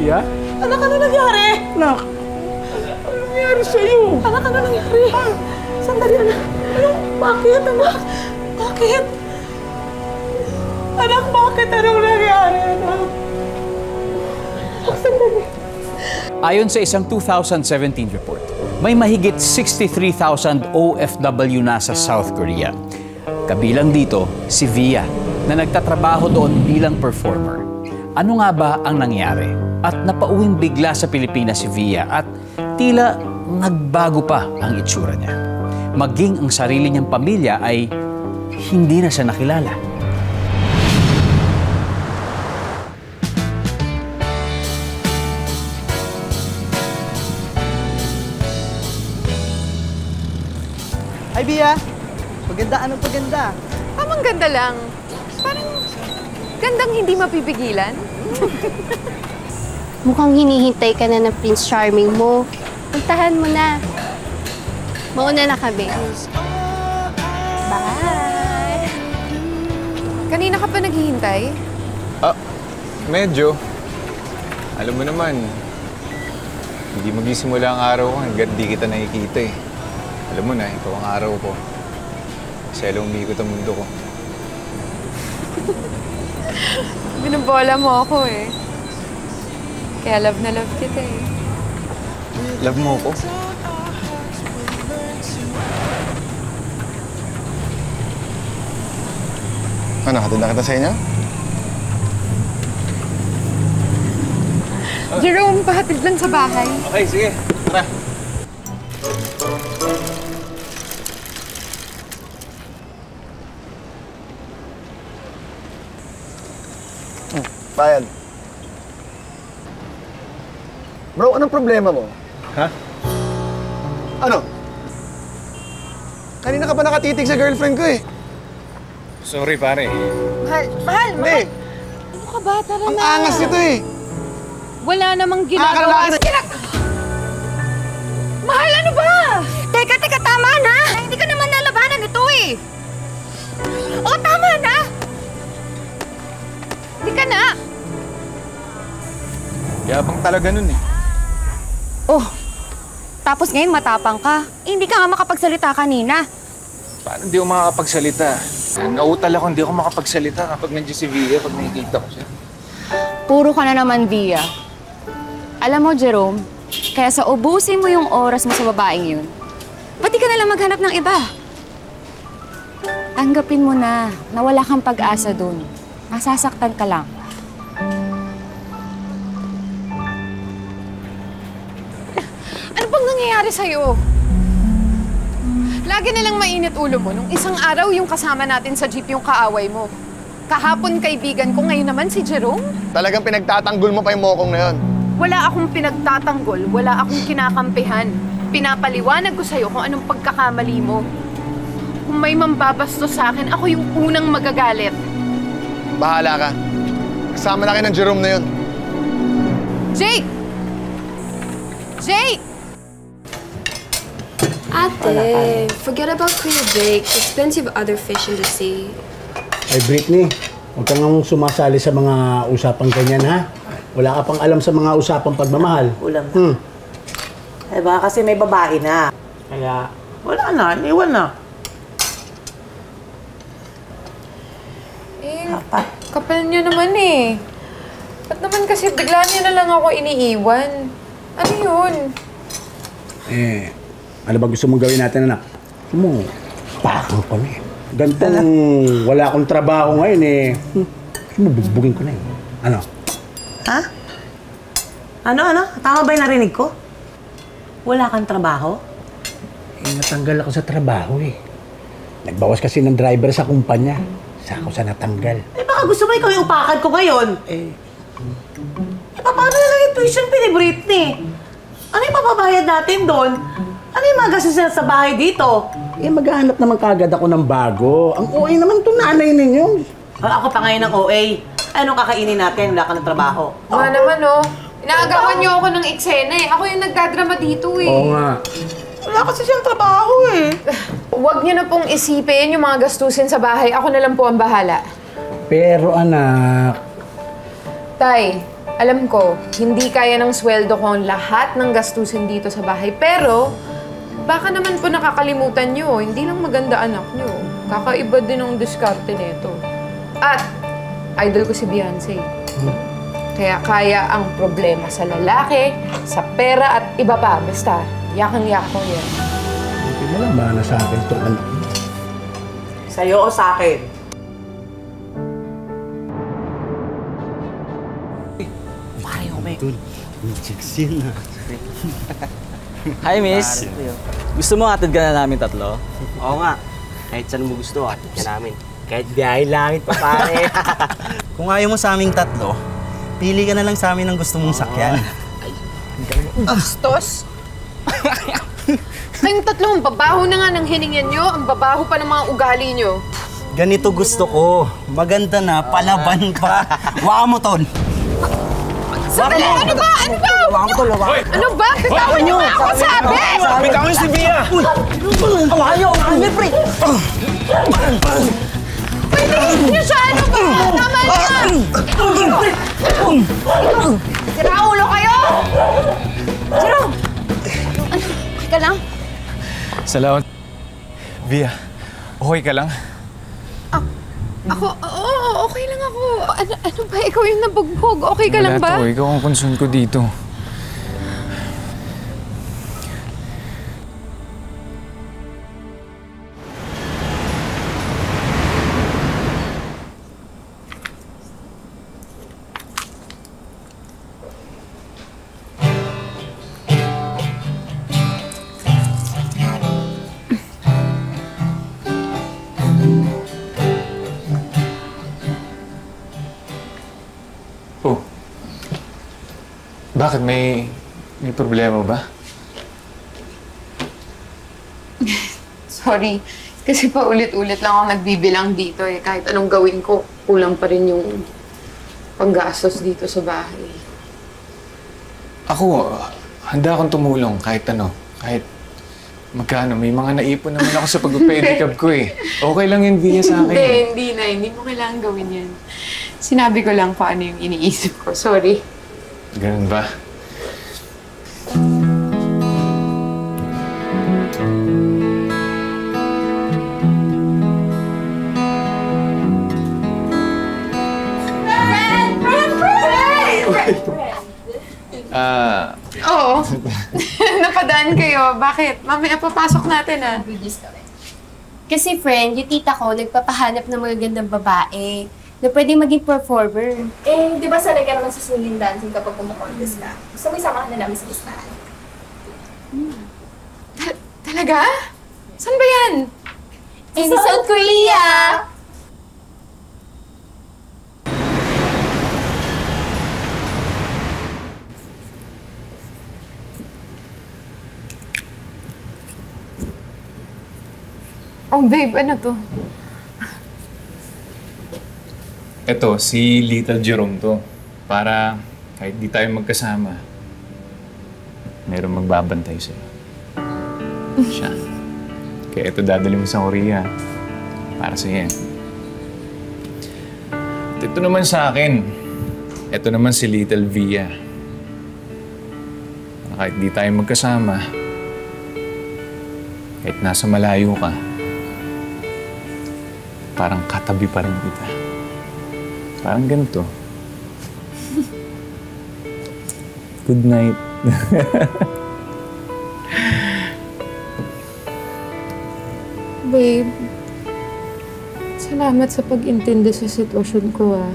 Iya? Anak, ano nangyari? Anak, ano nangyari sa'yo? Anak, ano nangyari? Sandali, anak. Ano? Bakit, anak? Bakit? Anak, bakit? Anong nangyari, anak? Sandali. Ayon sa isang 2017 report, may mahigit 63,000 OFW na sa South Korea. Kabilang dito si Via na nagtatrabaho doon bilang performer. Ano nga ba ang nangyari? At napauwing bigla sa Pilipinas si Via at tila nagbago pa ang itsura niya. Maging ang sarili niyang pamilya ay hindi na siya nakilala. Ay, Bia. Paganda, ano paganda? Tamang ganda lang. Parang gandang hindi mapipigilan. Mukhang hinihintay ka na ng Prince Charming mo. Puntahan mo na. Mauna na kami. Bye! Kanina ka pa naghihintay? Medyo. Alam mo naman, hindi magsisimula ang araw ko hanggat di kita nakikita eh. Alam mo na, ikaw ang araw ko. Kasi alam umiikot ang mundo ko. Binubola mo ako eh. Kaya love na love kita eh. Love mo ko? Ano, hatid na kita sa inyo? Jerome, pahatid lang sa bahay. Okay, sige. Tara. Bayad. Bro, anong problema mo? Ha? Ano? Kanina ka pa nakatitig sa girlfriend ko eh. Sorry, pare. Mahal! Hindi. Ano ka ba? Tara Ang na. angas nito eh. Wala namang Nakakalakas ginagawa. Mahal, ano ba? Teka, tama na! Hindi ka naman nalabanan ito eh! Oh, tama na! Hindi ka na! Yabang talaga nun eh. Oh, tapos ngayon matapang ka. Hindi ka nga makapagsalita kanina. Paano hindi ako makakapagsalita? Nautal ako, hindi ako makapagsalita kapag nandiyan si Via, pag nakikita ko siya. Puro ka na naman, Via. Alam mo, Jerome, kaya sa ubusin mo yung oras mo sa babaeng yun, pati ka na lang maghanap ng iba. Tanggapin mo na wala kang pag-asa dun. Masasaktan ka lang. Ano bang nangyayari sa'yo? Lagi na lang mainit ulo mo. Nung isang araw yung kasama natin sa jeep yung kaaway mo. Kahapon kaibigan ko, ngayon naman si Jerome. Talagang pinagtatanggol mo pa yung mokong na yun. Wala akong pinagtatanggol, wala akong kinakampihan. Pinapaliwanag ko sa'yo kung anong pagkakamali mo. Kung may mambabastos sa akin, ako yung unang magagalit. Bahala ka. Kasama na kayo ng Jerome na yun. Jake! Jake! Ate, forget about Kuya Jake. There's plenty of other fish in the sea. Ay, Britney, huwag kang sumasali sa mga usapang ganyan, ha? Wala ka pang alam sa mga usapang pagmamahal. Ulam na. Eh, baka kasi may babae na. Kaya, wala na. Iwan na. Eh, kapal niyo naman eh. Ba't naman kasi bigla niyo na lang ako iniiwan? Ano yun? Eh, ano ba gusto mong gawin natin, anak? Gusto mo, pakang ko na eh. Gantong wala akong trabaho ngayon eh. Gusto mo, bugbugin ko na eh. Ano? Ha? Ano? Tama ba yung narinig ko? Wala kang trabaho? Eh, natanggal ako sa trabaho eh. Nagbawas kasi ng driver sa kumpanya. Sa ako sa natanggal. Eh, baka gusto mo ikaw yung upakad ko ngayon? Eh, paano na lang yung tuition fee ni Britney? Ano yung papabayad natin doon? Ano yung mga gastos sa bahay dito? Eh, maghahanap naman kagad ako ng bago. Ang OA naman itong nanay ninyo. Ako pa ngayon ng OA. Anong kakainin natin? Wala ka ng trabaho. Mga naman oh. Inaagawan niyo ako ng eksena eh. Ako yung nagdadrama dito eh. Oo nga. Wala kasi siyang trabaho eh. Huwag niyo na pong isipin yung mga gastusin sa bahay. Ako na lang po ang bahala. Pero anak, Tay, alam ko, hindi kaya ng sweldo ko ang lahat ng gastusin dito sa bahay. Pero, baka naman po nakakalimutan nyo, hindi lang maganda anak nyo. Kakaiba din ang diskarte nito. At, idol ko si Beyonce. Kaya kaya ang problema sa lalaki, sa pera at iba pa. Basta, yakang-yak ko yan. Hindi mo lang bahala sa akin itong anak mo. Sa'yo o sa akin? Hi, miss. Gusto mo atid ka na namin tatlo? Oo nga. Kahit saan mo gusto, atid ka namin. Kahit biyahe langit pa, pare. Kung ayaw mo sa aming tatlo, pili ka na lang sa amin ng gusto mong sakyan. Bastos! Kayong tatlo, ang babaho na nga ng hiningan nyo, ang babaho pa ng mga ugali nyo. Ganito gusto ko. Maganda na, palaban pa. Waka mo, Tol. Sandali! Ano ba? Ano ba? Waka mo, Tol. Ano ba? Bitawan nyo nga ako sabi! Bitawan niyo si Bea! Ayaw! Ano, pre? Pwede nyo siya! Ano ba? Tama na! Sira ulo kayo! Jerome! Okay ka lang? Salamat. Bea, okay ka lang? Ako, oo, okay lang ako. Ano ba? Ikaw yung nabugbog. Okay ka lang ba? Wala to, ikaw ang concern ko dito. Oh. Bakit? May problema ba? Sorry. Kasi pa ulit-ulit lang ako nagbibilang dito eh. Kahit anong gawin ko, kulang pa rin yung panggastos dito sa bahay. Ako, handa akong tumulong kahit ano. Kahit magkano. May mga naipon naman ako sa pag-pedicab ko eh. Okay lang yun, Bea, sa akin. Hindi na. Hindi mo kailangan gawin yan. Sinabi ko lang kung ano yung iniisip ko. Sorry. Ganun ba? Oo. Napadaan kayo. Bakit? Mamaya papasok natin ah. Kasi friend, yung tita ko nagpapahanap ng magagandang babae na pwedeng maging performer. Eh, di ba sanay ka naman sa swinging dancing kapag kumakontest ka? Gusto mo isama ka na namin sa listahan? Talaga? Saan ba yan? In South Korea! Oh, babe, ano to? Ito, si Little Jerome to. Para kahit di tayo magkasama, meron magbabantay sa'yo. Siya. Kaya ito dadali mo sa Korea. Para sa'yo. At ito naman sa akin. Ito naman si Little Via. Kahit di tayo magkasama, kahit nasa malayo ka, parang katabi pa rin kita. Parang ganito. Good night. Babe, salamat sa pag-intindi sa sitwasyon ko ah.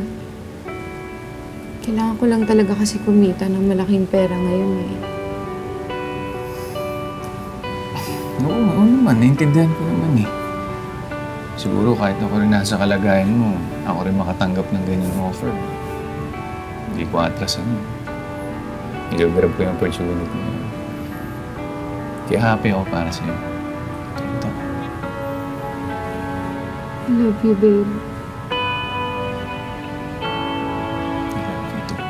Kailangan ko lang talaga kasi kumita ng malaking pera ngayon eh. Oo naman. Naintindihan ko naman eh. Siguro kahit ako rin nasa kalagayan mo, ako rin makatanggap ng ganyang offer. Hindi ko atrasan yun. Nag-grab ko yung opportunity na yun. Kaya happy ako para sa'yo. Ito. I love you, babe. I love you too.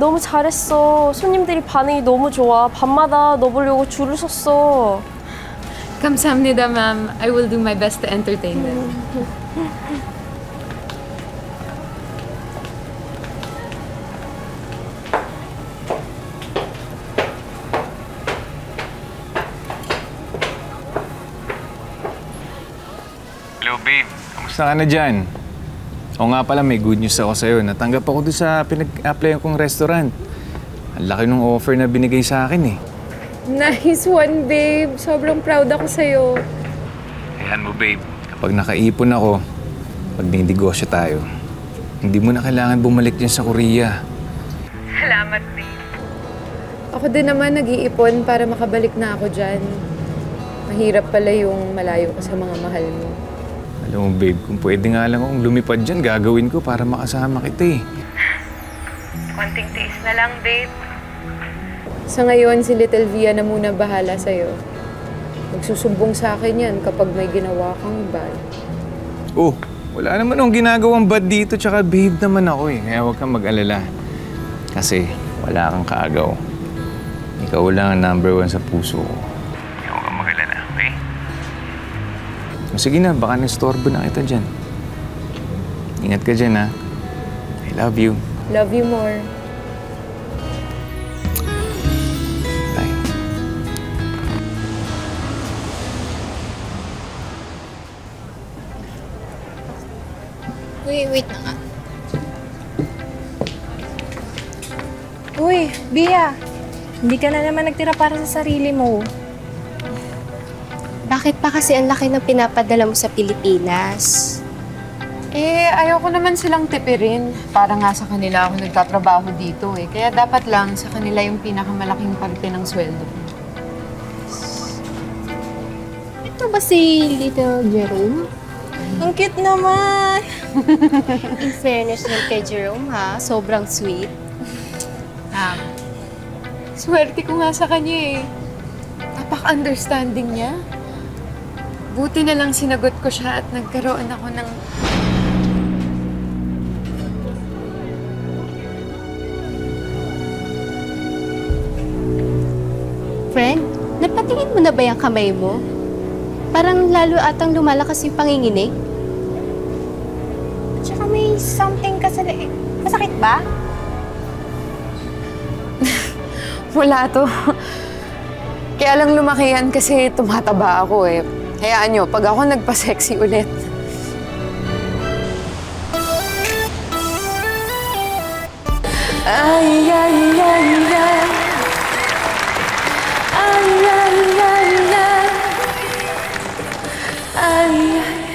너무 잘했어. 손님들이 반응이 너무 좋아. 밤마다 너 보려고 줄을 섰어. 감사합니다, ma'am. I will do my best to entertain them. Hello, babe. Kamusta ka na dyan? O nga pala, may good news ako sa'yo. Natanggap ako doon sa pinag-applyan kong restaurant. Ang laki ng offer na binigay sa akin eh. Nice one, babe. Sobrang proud ako sa'yo. Ayan mo, babe. Kapag nakaipon ako, pag ninegosyo tayo, hindi mo na kailangan bumalik dyan sa Korea. Salamat, babe. Ako din naman nag-iipon para makabalik na ako dyan. Mahirap pala yung malayo ka sa mga mahal mo. Alam mo, babe, kung pwede nga lang akong lumipad dyan, gagawin ko para makasama kita eh. Konting tiis na lang, babe. Sa ngayon, si Little Via na muna bahala sa'yo. Magsusumbong sa akin yan kapag may ginawa kang bad. Oh, wala naman akong ginagawang bad dito, tsaka babe naman ako eh. Kaya huwag kang mag-alala. Kasi wala kang kaagaw. Ikaw lang ang #1 sa puso ko. Kaya huwag kang mag-alala, okay? O sige na, baka na-storbo na kita dyan. Ingat ka dyan, ha? I love you. Love you more. Bye. Uy, wait na nga. Uy, Bia. Hindi ka na naman nagtira para sa sarili mo. Bakit pa kasi ang laki ng pinapadala mo sa Pilipinas? Eh, ayoko naman silang tipirin. Para nga sa kanila ako nagtatrabaho dito eh. Kaya dapat lang sa kanila yung pinakamalaking parte ng sweldo. Ito ba si Little Jerome? Ang cute naman! In fairness ng kay Jerome, ha? Sobrang sweet. Swerte ko nga sa kanya eh. Napaka-understanding niya. Buti na lang sinagot ko siya at nagkaroon ako ng... Friend, napatingin mo na ba yung kamay mo? Parang lalo atang lumalakas yung panginginig. Tsaka may something ka sa leeg. Masakit ba? Wala to. Kaya lang lumaki yan kasi tumataba ako eh. Hayaan nyo, pag ako nagpa-sexy ulit. Ay, ay, ay, ay. Ay, ay, ay, ay. Ay, ay.